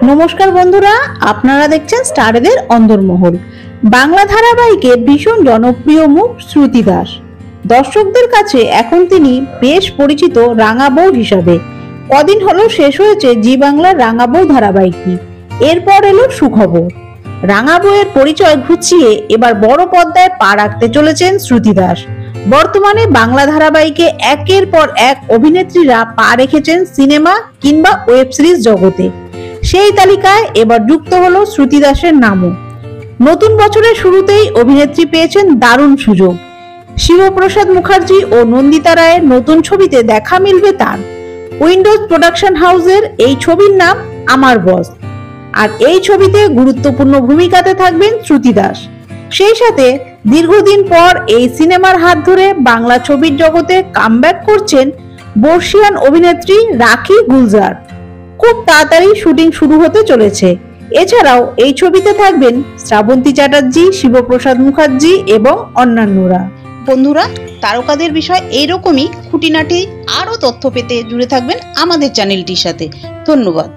নমস্কার বন্ধুরা, আপনারা দেখছেন স্টারেদের অন্দরমহল। বাংলা ধারাবাহিকে ভীষণ জনপ্রিয় মুখ শ্রুতি দাস। দর্শকদের কাছে এখন তিনি বেশ পরিচিত রাঙা বউ হিসাবে। কদিন হলো শেষ হয়েছে জি বাংলার রাঙা বউ ধারাবাহিকটি। এরপর এলো সুখবর। রাঙা বউয়ের পরিচয় ঘুচিয়ে এবার বড় পর্দায় পা রাখতে চলেছেন শ্রুতি দাস। বর্তমানে বাংলা ধারাবাহিকে একের পর এক অভিনেত্রীরা পা রেখেছেন সিনেমা কিংবা ওয়েব সিরিজ জগতে। সেই তালিকায় এবার যুক্ত হলো শ্রুতি দাসের নামও। নতুন বছরের শুরুতেই অভিনেত্রী পেয়েছেন দারুণ সুযোগ। শিবপ্রসাদ মুখার্জি ও নন্দিতা রায়ের নতুন ছবিতে দেখা মিলবে তার। উইন্ডোজ প্রোডাকশন হাউসের এই ছবির নাম আমার বস। আর এই ছবিতে গুরুত্বপূর্ণ ভূমিকাতে থাকবেন শ্রুতি দাস। সেই সাথে দীর্ঘদিন পর এই সিনেমার হাত ধরে বাংলা ছবির জগতে কামব্যাক করছেন বর্ষিয়ান অভিনেত্রী রাখি গুলজার। খুব তাড়াতাড়ি শুটিং শুরু হতে চলেছে। এছাড়াও এই ছবিতে থাকবেন শ্রাবন্তী চ্যাটার্জি, শিবপ্রসাদ মুখার্জি এবং অন্যান্যরা। বন্ধুরা, তারকাদের বিষয় এইরকমই খুঁটিনাটি আরো তথ্য পেতে জুড়ে থাকবেন আমাদের চ্যানেলটির সাথে। ধন্যবাদ।